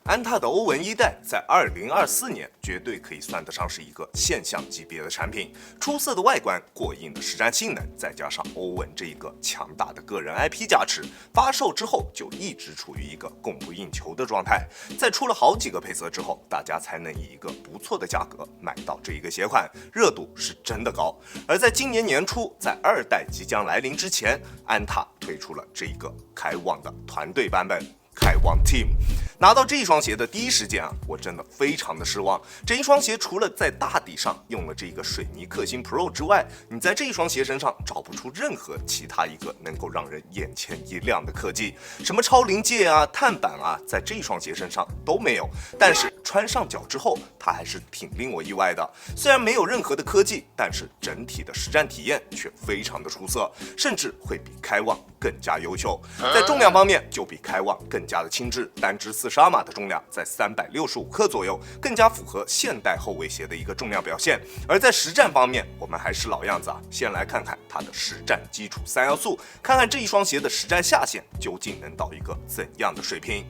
安踏的欧文一代在2024年绝对可以算得上是一个现象级别的产品，出色的外观、过硬的实战性能，再加上欧文这一个强大的个人 IP 加持，发售之后就一直处于一个供不应求的状态。在出了好几个配色之后，大家才能以一个不错的价格买到这一个鞋款，热度是真的高。而在今年年初，在2代即将来临之前，安踏推出了这一个开旺的团队版本。开旺 Team 拿到这一双鞋的第一时间我真的非常的失望。这一双鞋除了在大底上用了这个水泥克星 Pro 之外，你在这一双鞋身上找不出任何其他一个能够让人眼前一亮的科技，什么超临界碳板在这一双鞋身上都没有。但是穿上脚之后，它还是挺令我意外的。虽然没有任何的科技，但是整体的实战体验却非常的出色，甚至会比开旺更加优秀。在重量方面，就比开旺更加的轻质，单只40码的重量在365克左右，更加符合现代后卫鞋的一个重量表现。而在实战方面，我们还是老样子先来看看它的实战基础3要素，看看这一双鞋的实战下限究竟能到一个怎样的水平。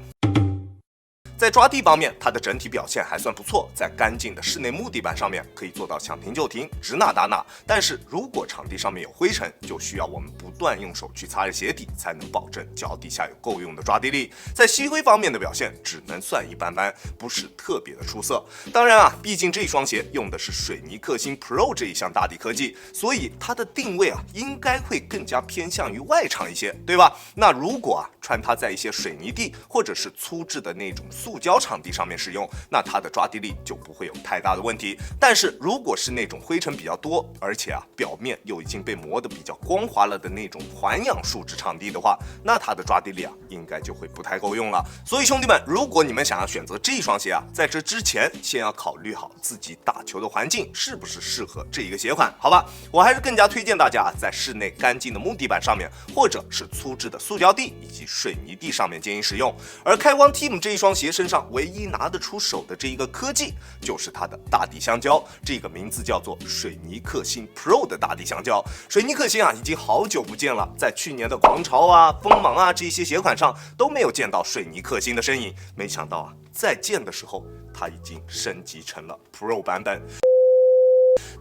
在抓地方面，它的整体表现还算不错，在干净的室内木地板上面可以做到想停就停，指哪打哪。但是如果场地上面有灰尘，就需要我们不断用手去擦着鞋底，才能保证脚底下有够用的抓地力。在吸灰方面的表现只能算一般般，不是特别的出色。当然毕竟这双鞋用的是水泥克星 Pro 这一项大底科技，所以它的定位应该会更加偏向于外场一些，对吧？那如果穿它在一些水泥地或者是粗制的那种塑胶场地上面使用，那它的抓地力就不会有太大的问题。但是如果是那种灰尘比较多，而且表面又已经被磨得比较光滑了的那种环氧树脂场地的话，那它的抓地力应该就会不太够用了。所以兄弟们，如果你们想要选择这一双鞋在这之前先要考虑好自己打球的环境是不是适合这一个鞋款，好吧？我还是更加推荐大家在室内干净的木地板上面，或者是粗制的塑胶地以及水泥地上面建议使用。而开旺 Team 这一双鞋身上唯一拿得出手的这一个科技，就是它的大底橡胶，这个名字叫做水泥克星 Pro 的大底橡胶。水泥克星已经好久不见了，在去年的狂潮锋芒这些鞋款上都没有见到水泥克星的身影，没想到再见的时候，它已经升级成了 Pro 版本。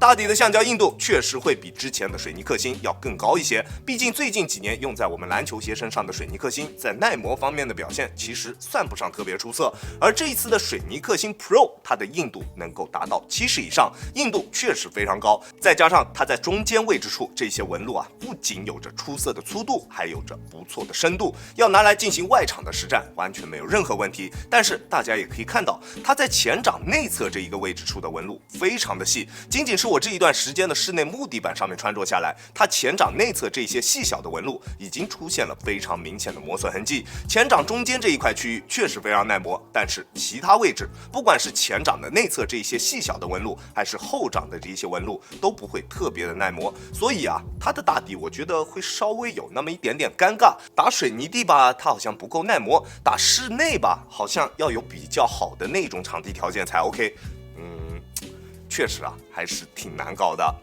大底的橡胶硬度确实会比之前的水泥克星要更高一些，毕竟最近几年用在我们篮球鞋身上的水泥克星在耐磨方面的表现其实算不上特别出色，而这一次的水泥克星 Pro 它的硬度能够达到70以上，硬度确实非常高，再加上它在中间位置处这些纹路不仅有着出色的粗度，还有着不错的深度，要拿来进行外场的实战完全没有任何问题。但是大家也可以看到，它在前掌内侧这一个位置处的纹路非常的细，仅仅是我这一段时间的室内木地板上面穿着下来，它前掌内侧这些细小的纹路已经出现了非常明显的磨损痕迹。前掌中间这一块区域确实非常耐磨，但是其他位置，不管是前掌的内侧这些细小的纹路，还是后掌的这些纹路，都不会特别的耐磨。所以它的大底我觉得会稍微有那么一点点尴尬。打水泥地它好像不够耐磨；打室内好像要有比较好的那种场地条件才 OK。确实还是挺难搞的。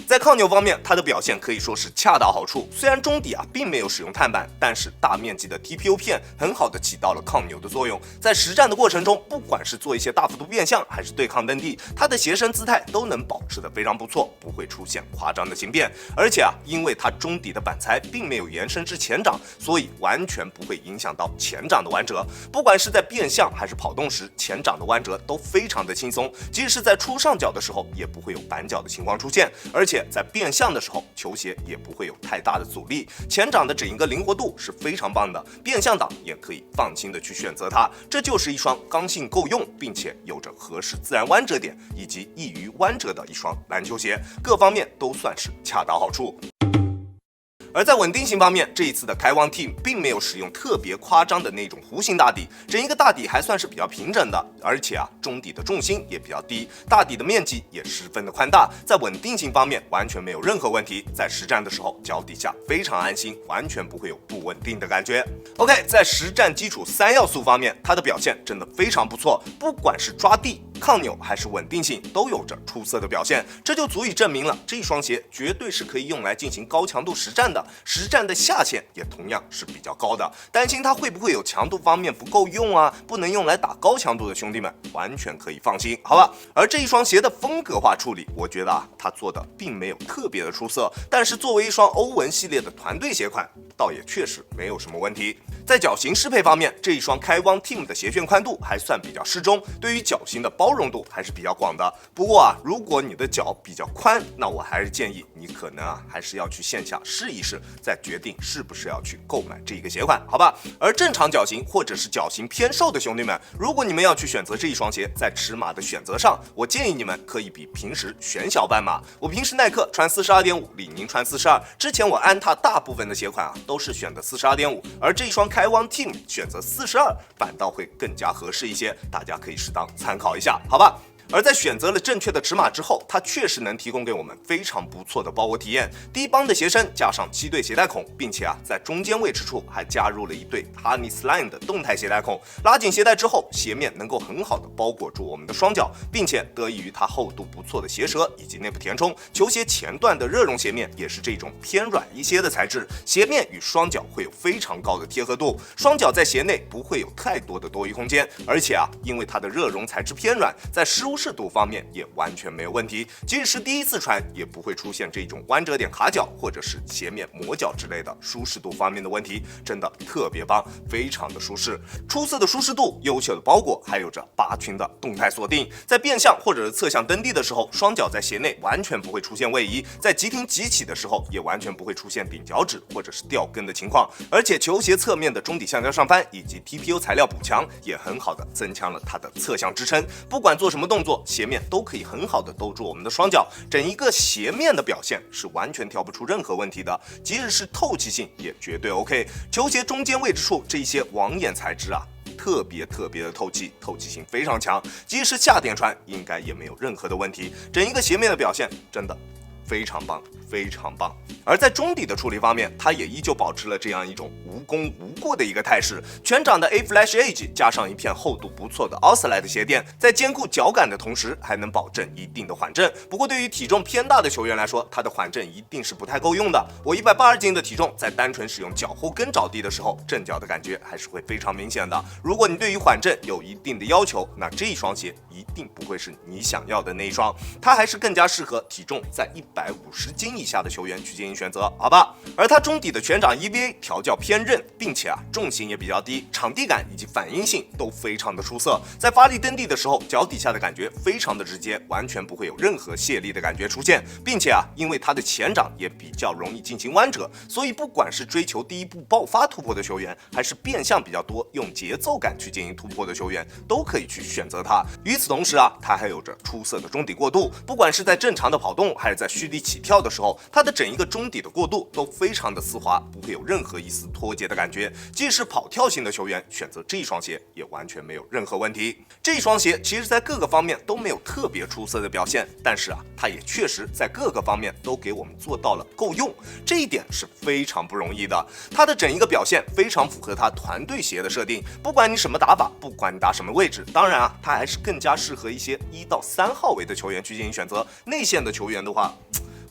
在抗扭方面，它的表现可以说是恰到好处。虽然中底并没有使用碳板，但是大面积的 TPU 片很好的起到了抗扭的作用。在实战的过程中，不管是做一些大幅度变向，还是对抗蹬地，它的鞋身姿态都能保持得非常不错，不会出现夸张的形变。而且因为它中底的板材并没有延伸至前掌，所以完全不会影响到前掌的弯折。不管是在变向还是跑动时，前掌的弯折都非常的轻松，即使是在出上脚的时候，也不会有板脚的情况出现。而且在变向的时候，球鞋也不会有太大的阻力，前掌的整一个灵活度是非常棒的，变向档也可以放心的去选择它。这就是一双刚性够用，并且有着合适自然弯折点以及易于弯折的一双篮球鞋，各方面都算是恰到好处。而在稳定性方面，这一次的开旺 Team 并没有使用特别夸张的那种弧形大底，整一个大底还算是比较平整的，而且中底的重心也比较低，大底的面积也十分的宽大，在稳定性方面完全没有任何问题，在实战的时候脚底下非常安心，完全不会有不稳定的感觉。OK， 在实战基础3要素方面，它的表现真的非常不错，不管是抓地、抗扭还是稳定性都有着出色的表现，这就足以证明了这双鞋绝对是可以用来进行高强度实战的，实战的下限也同样是比较高的。担心它会不会有强度方面不够用啊，不能用来打高强度的兄弟们，完全可以放心，好吧？而这一双鞋的风格化处理，我觉得它做的并没有特别的出色，但是作为一双欧文系列的团队鞋款，倒也确实没有什么问题。在脚型适配方面，这一双K1 Team 的鞋楦宽度还算比较适中，对于脚型的包容度还是比较广的。不过如果你的脚比较宽，那我还是建议你可能还是要去线下试一试，再决定是不是要去购买这一个鞋款，好吧？而正常脚型或者是脚型偏瘦的兄弟们，如果你们要去选择这一双鞋，在尺码的选择上，我建议你们可以比平时选小半码。我平时耐克穿42.5，李宁穿42，之前我安踏大部分的鞋款都是选的42.5，而这一双K1 Team 选择42，反倒会更加合适一些，大家可以适当参考一下，好吧？而在选择了正确的尺码之后，它确实能提供给我们非常不错的包裹体验。低帮的鞋身加上7对鞋带孔，并且在中间位置处还加入了一对 Honey Slime 的动态鞋带孔。拉紧鞋带之后，鞋面能够很好的包裹住我们的双脚，并且得益于它厚度不错的鞋舌以及内部填充，球鞋前段的热熔鞋面也是这种偏软一些的材质，鞋面与双脚会有非常高的贴合度，双脚在鞋内不会有太多的多余空间。而且因为它的热熔材质偏软，在舒适度方面也完全没有问题，即使是第一次穿也不会出现这种弯折点卡脚或者是鞋面磨脚之类的舒适度方面的问题，真的特别棒，非常的舒适。出色的舒适度，优秀的包裹，还有着拔群的动态锁定，在变向或者是侧向蹬地的时候，双脚在鞋内完全不会出现位移，在急停急起的时候也完全不会出现顶脚趾或者是掉跟的情况。而且球鞋侧面的中底橡胶上翻以及 TPU 材料补强，也很好的增强了它的侧向支撑，不管做什么动作，鞋面都可以很好的兜住我们的双脚，整一个鞋面的表现是完全挑不出任何问题的，即使是透气性也绝对 OK。球鞋中间位置处这一些网眼材质特别的透气，透气性非常强，即使夏天穿应该也没有任何的问题，整一个鞋面的表现真的非常棒，非常棒。而在中底的处理方面，它也依旧保持了这样一种无功无过的一个态势。全掌的 A Flash Edge 加上一片厚度不错的 Oxalate 鞋垫，在兼顾脚感的同时，还能保证一定的缓震。不过对于体重偏大的球员来说，它的缓震一定是不太够用的。我180斤的体重，在单纯使用脚后跟着地的时候，震脚的感觉还是会非常明显的。如果你对于缓震有一定的要求，那这一双鞋一定不会是你想要的那一双，它还是更加适合体重在150斤以下的球员去进行选择，好吧？而它中底的全掌 EVA 调教偏韧，并且重心也比较低，场地感以及反应性都非常的出色。在发力蹬地的时候，脚底下的感觉非常的直接，完全不会有任何泄力的感觉出现，并且因为它的前掌也比较容易进行弯折，所以不管是追求第一步爆发突破的球员，还是变向比较多用节奏感去进行突破的球员，都可以去选择它。与此同时它还有着出色的中底过渡，不管是在正常的跑动还是在蓄力起跳的时候，它的整一个中底的过渡都非常的丝滑，不会有任何一丝脱节的感觉。即使跑跳型的球员选择这一双鞋也完全没有任何问题。这一双鞋其实在各个方面都没有特别出色的表现，但是它也确实在各个方面都给我们做到了够用，这一点是非常不容易的。它的整一个表现非常符合它团队鞋的设定，不管你什么打法，不管你打什么位置，当然它还是更加适合一些1到3号位的球员去进行选择。内线的球员的话，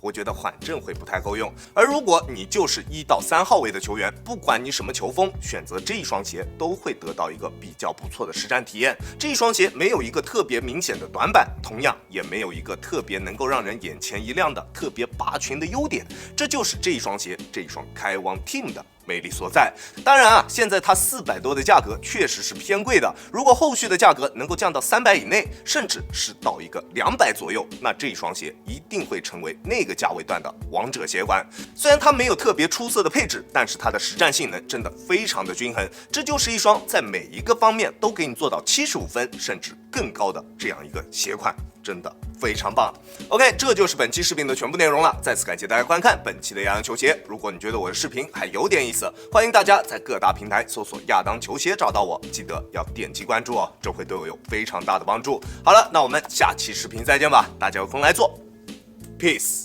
我觉得缓震会不太够用。而如果你就是1到3号位的球员，不管你什么球风，选择这一双鞋都会得到一个比较不错的实战体验。这一双鞋没有一个特别明显的短板，同样也没有一个特别能够让人眼前一亮的特别拔群的优点，这就是这一双鞋，这一双K1 Team 的魅力所在。当然现在它400多的价格确实是偏贵的，如果后续的价格能够降到300以内，甚至是到一个200左右，那这一双鞋一定会成为那个价位段的王者鞋款。虽然它没有特别出色的配置，但是它的实战性能真的非常的均衡，这就是一双在每一个方面都给你做到75分甚至更高的这样一个鞋款，真的非常棒。 OK， 这就是本期视频的全部内容了，再次感谢大家观看本期的亚当球鞋。如果你觉得我的视频还有点意思，欢迎大家在各大平台搜索亚当球鞋找到我，记得要点击关注这会对我有非常大的帮助。好了，那我们下期视频再见吧，大家有空来做 Peace。